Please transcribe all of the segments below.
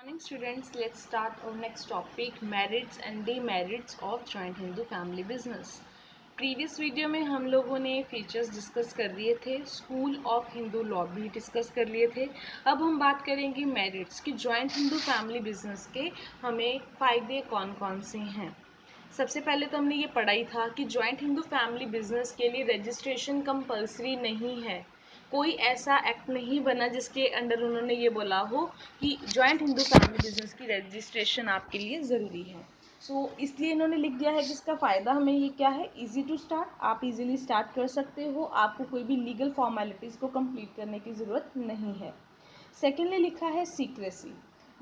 Morning students, let's start our next topic, merits and demerits of joint Hindu family business. Previous video में हम लोगों ने features discuss कर लिए थे, स्कूल ऑफ हिंदू लॉ भी डिस्कस कर लिए थे। अब हम बात करेंगे मेरिट्स कि जॉइंट हिंदू फैमिली बिजनेस के हमें फ़ायदे कौन कौन से हैं। सबसे पहले तो हमने ये पढ़ा ही था कि जॉइंट हिंदू फैमिली बिजनेस के लिए रजिस्ट्रेशन कंपलसरी नहीं है। कोई ऐसा एक्ट नहीं बना जिसके अंडर उन्होंने ये बोला हो कि जॉइंट हिंदू फैमिली बिजनेस की रजिस्ट्रेशन आपके लिए ज़रूरी है। इसलिए इन्होंने लिख दिया है कि इसका फ़ायदा हमें ये क्या है, इजी टू स्टार्ट, आप इजीली स्टार्ट कर सकते हो, आपको कोई भी लीगल फॉर्मेलिटीज़ को कंप्लीट करने की ज़रूरत नहीं है। सेकेंडली लिखा है सीक्रेसी।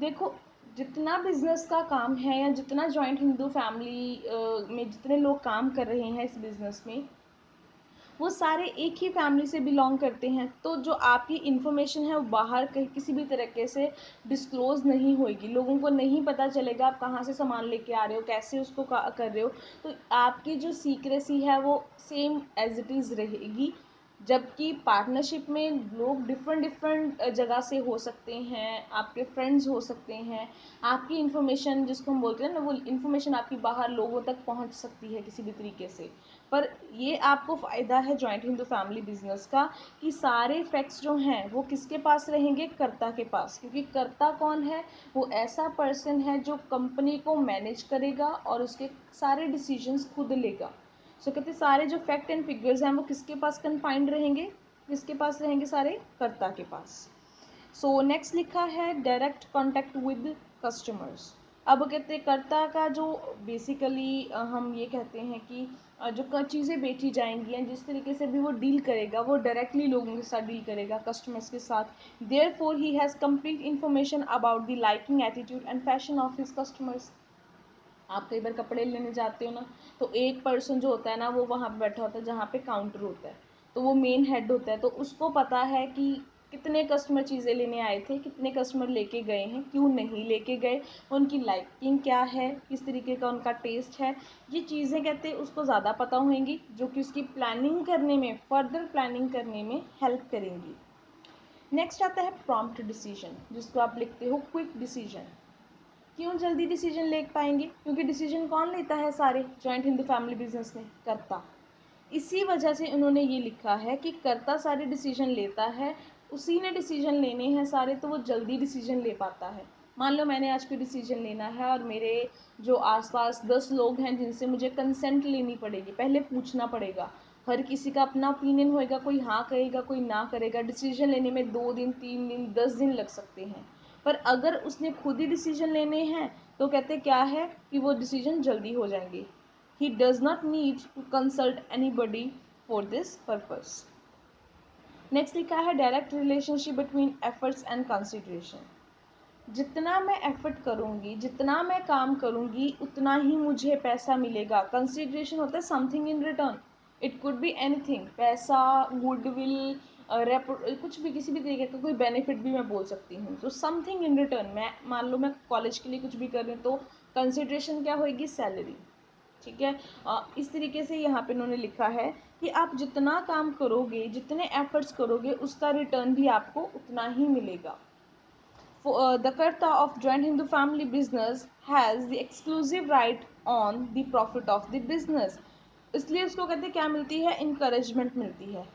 देखो, जितना बिजनेस का काम है या जितना जॉइंट हिंदू फैमिली में जितने लोग काम कर रहे हैं इस बिज़नेस में, वो सारे एक ही फैमिली से बिलोंग करते हैं। तो जो आपकी इन्फॉर्मेशन है वो बाहर कहीं किसी भी तरीके से डिस्क्लोज़ नहीं होगी, लोगों को नहीं पता चलेगा आप कहाँ से सामान लेके आ रहे हो, कैसे उसको कर रहे हो। तो आपकी जो सीक्रेसी है वो सेम एज इट इज़ रहेगी। जबकि पार्टनरशिप में लोग डिफरेंट डिफरेंट जगह से हो सकते हैं, आपके फ्रेंड्स हो सकते हैं, आपकी इन्फॉर्मेशन जिसको हम बोलते हैं ना, वो इन्फॉर्मेशन आपकी बाहर लोगों तक पहुंच सकती है किसी भी तरीके से। पर ये आपको फ़ायदा है जॉइंट हिंदू फैमिली बिजनेस का कि सारे फैक्ट्स जो हैं वो किसके पास रहेंगे, कर्ता के पास। क्योंकि कर्ता कौन है, वो ऐसा पर्सन है जो कंपनी को मैनेज करेगा और उसके सारे डिसीजंस खुद लेगा। कहते सारे जो फैक्ट एंड फिगर्स हैं वो किसके पास कन्फाइंड रहेंगे, किसके पास रहेंगे, सारे कर्ता के पास। नेक्स्ट लिखा है डायरेक्ट कॉन्टैक्ट विद कस्टमर्स। अब कहते हैं कर्ता का जो बेसिकली हम ये कहते हैं कि जो चीज़ें बेची जाएंगी या जिस तरीके से भी वो डील करेगा, वो डायरेक्टली लोगों के साथ डील करेगा, कस्टमर्स के साथ। Therefore he has complete information about the liking, attitude and fashion of his customers. आप कई बार कपड़े लेने जाते हो ना, तो एक पर्सन जो होता है ना वो वहाँ पे बैठा होता है जहाँ पे काउंटर होता है, तो वो मेन हेड होता है। तो उसको पता है कि कितने कस्टमर चीज़ें लेने आए थे, कितने कस्टमर लेके गए हैं, क्यों नहीं लेके गए, उनकी लाइकिंग क्या है, किस तरीके का उनका टेस्ट है। ये चीज़ें कहते हैं उसको ज़्यादा पता होंगी, जो कि उसकी प्लानिंग करने में, फर्दर प्लानिंग करने में हेल्प करेंगी। नेक्स्ट आता है प्रॉम्प्ट डिसीजन, जिसको आप लिखते हो क्विक डिसीजन। क्यों जल्दी डिसीजन ले पाएंगे, क्योंकि डिसीजन कौन लेता है सारे जॉइंट हिंदू फैमिली बिजनेस में, कर्ता। इसी वजह से उन्होंने ये लिखा है कि कर्ता सारे डिसीजन लेता है, उसी ने डिसीजन लेने हैं सारे, तो वो जल्दी डिसीजन ले पाता है। मान लो मैंने आज कोई डिसीजन लेना है और मेरे जो आसपास 10 लोग हैं जिनसे मुझे कंसेंट लेनी पड़ेगी, पहले पूछना पड़ेगा, हर किसी का अपना ओपिनियन होएगा, कोई हाँ करेगा कोई ना करेगा। डिसीजन लेने में 2 दिन 3 दिन 10 दिन लग सकते हैं। पर अगर उसने खुद ही डिसीजन लेने हैं तो कहते क्या है कि वो डिसीजन जल्दी हो जाएंगे। He does not need to consult anybody for this purpose. Next लिखा है direct relationship between efforts and consideration. जितना मैं एफर्ट करूँगी, जितना मैं काम करूँगी, उतना ही मुझे पैसा मिलेगा। कंसिडरेशन होता है something in return, it could be anything, पैसा, गुडविल, कुछ भी, किसी भी तरीके का कोई बेनिफिट भी मैं बोल सकती हूँ। तो समथिंग इन रिटर्न, मैं मान लो मैं कॉलेज के लिए कुछ भी कर रही हूँ तो कंसिडरेशन क्या होगी, सैलरी। ठीक है, इस तरीके से यहाँ पे उन्होंने लिखा है कि आप जितना काम करोगे, जितने एफर्ट्स करोगे, उसका रिटर्न भी आपको उतना ही मिलेगा। The Karta of joint Hindu family business has the exclusive right on the profit of the business. इसलिए उसको कहते हैं क्या मिलती है, इनकरेजमेंट मिलती है,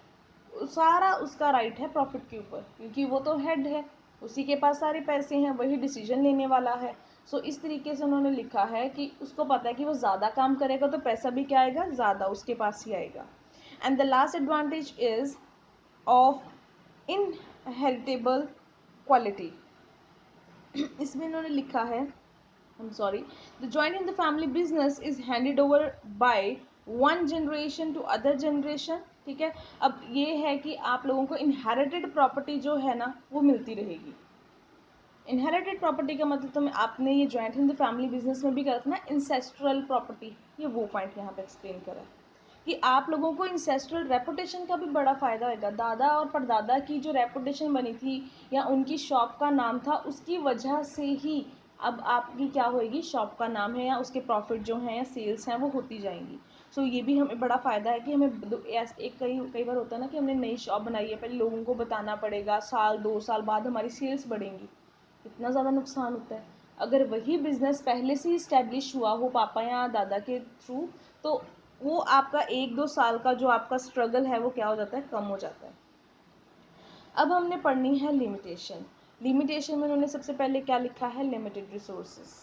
सारा उसका राइट है प्रॉफिट के ऊपर, क्योंकि वो तो हेड है, उसी के पास सारे पैसे हैं, वही डिसीजन लेने वाला है। इस तरीके से उन्होंने लिखा है कि उसको पता है कि वो ज़्यादा काम करेगा तो पैसा भी क्या आएगा, ज़्यादा उसके पास ही आएगा। And the last advantage is of inheritable quality. इसमें इन्होंने लिखा है, I'm sorry, the joint in the family business is handed over by one generation to other generation। ठीक है, अब ये है कि आप लोगों को इनहेरिटेड प्रॉपर्टी जो है ना वो मिलती रहेगी। इनहेरिटेड प्रॉपर्टी का मतलब तो आपने ये जॉइंट हिंदू फैमिली बिजनेस में भी करा था ना, इंसेस्ट्रल प्रॉपर्टी, ये वो पॉइंट यहाँ पे एक्सप्लेन करा है कि आप लोगों को इंसेस्ट्रल रेपुटेशन का भी बड़ा फ़ायदा होगा। दादा और परदादा की जो रेपुटेशन बनी थी या उनकी शॉप का नाम था, उसकी वजह से ही अब आपकी क्या होएगी, शॉप का नाम है या उसके प्रॉफिट जो हैं या सेल्स हैं वो होती जाएंगी। ये भी हमें बड़ा फ़ायदा है कि हमें एक कई बार होता है ना कि हमने नई शॉप बनाई है, पहले लोगों को बताना पड़ेगा, साल 2 साल बाद हमारी सेल्स बढ़ेंगी। कितना ज़्यादा नुकसान होता है। अगर वही बिजनेस पहले से ही इस्टेब्लिश हुआ हो पापा या दादा के थ्रू, तो वो आपका 1-2 साल का जो आपका स्ट्रगल है वो क्या हो जाता है, कम हो जाता है। अब हमने पढ़नी है लिमिटेशन। लिमिटेशन में उन्होंने सबसे पहले क्या लिखा है, लिमिटेड रिसोर्सेज।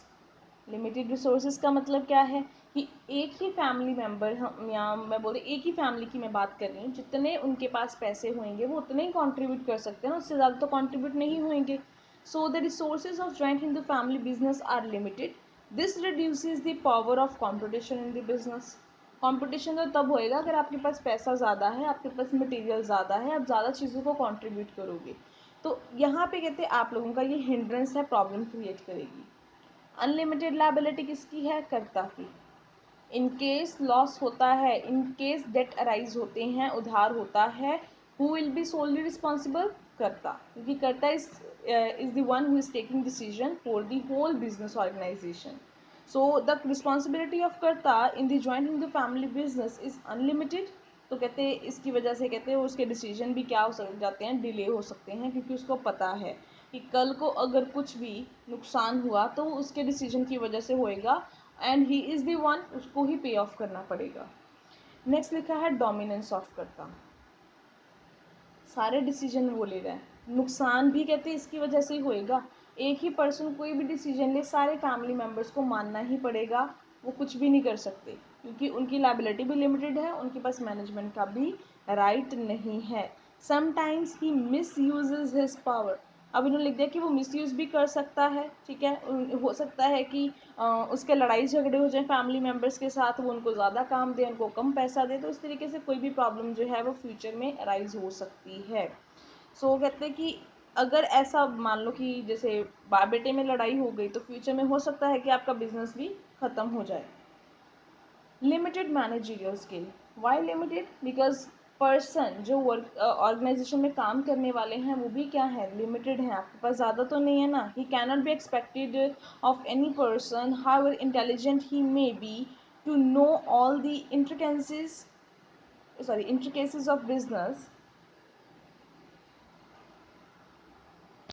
लिमिटेड रिसोर्सेज का मतलब क्या है कि एक ही फैमिली मेम्बर, हम या मैं बोलते एक ही फैमिली की मैं बात कर रही हूँ, जितने उनके पास पैसे होंगे वो उतने ही कंट्रीब्यूट कर सकते हैं ना, उससे ज़्यादा तो कंट्रीब्यूट नहीं होंगे। So the resources of joint Hindu family business are limited. This reduces the power of competition in the business. Competition तो तब होएगा अगर आपके पास पैसा ज़्यादा है, आपके पास मटेरियल ज़्यादा है, आप ज़्यादा चीज़ों को कंट्रीब्यूट करोगे। तो यहाँ पे कहते हैं आप लोगों का ये हिंड्रेंस है, प्रॉब्लम क्रिएट करेगी। अनलिमिटेड लायबिलिटी किसकी है, कर्ता की। इन केस लॉस होता है, इन केस डेट अराइज होते हैं, उधार होता है, who will be solely responsible, karta, क्योंकि karta is the one who is taking decision for the whole business organisation. So the responsibility of karta in the joint Hindu family business is unlimited. तो कहते हैं इसकी वजह से कहते हैं उसके डिसीजन भी क्या हो सक जाते हैं, डिले हो सकते हैं, क्योंकि उसको पता है कि कल को अगर कुछ भी नुकसान हुआ तो उसके डिसीजन की वजह से होएगा, and he is the one, उसको ही पे ऑफ करना पड़ेगा। नेक्स्ट लिखा है डोमिनेंस ऑफ कर्ता। सारे डिसीजन वो ले रहा है, नुकसान भी कहते हैं इसकी वजह से ही होएगा। एक ही पर्सन कोई भी डिसीजन ले, सारे फैमिली मेम्बर्स को मानना ही पड़ेगा, वो कुछ भी नहीं कर सकते, क्योंकि उनकी लायबिलिटी भी लिमिटेड है, उनके पास मैनेजमेंट का भी राइट नहीं है। Sometimes he misuses his power. अब इन्होंने लिख दिया कि वो मिसयूज़ भी कर सकता है, ठीक है। हो सकता है कि उसके लड़ाई झगड़े हो जाए फैमिली मेम्बर्स के साथ, वो उनको ज़्यादा काम दे, उनको कम पैसा दे, तो इस तरीके से कोई भी प्रॉब्लम जो है वो फ्यूचर में अराइज हो सकती है। सो कहते हैं कि अगर ऐसा मान लो कि जैसे बाप बेटे में लड़ाई हो गई, तो फ्यूचर में हो सकता है कि आपका बिजनेस भी ख़त्म हो जाए। Limited managerial skill. Why limited? Because person जो वर्क ऑर्गेनाइजेशन में काम करने वाले हैं वो भी क्या है, लिमिटेड हैं, आपके पास ज़्यादा तो नहीं है ना। He can not be expected of any person how intelligent he may be to know all the intricacies, sorry, intricacies of business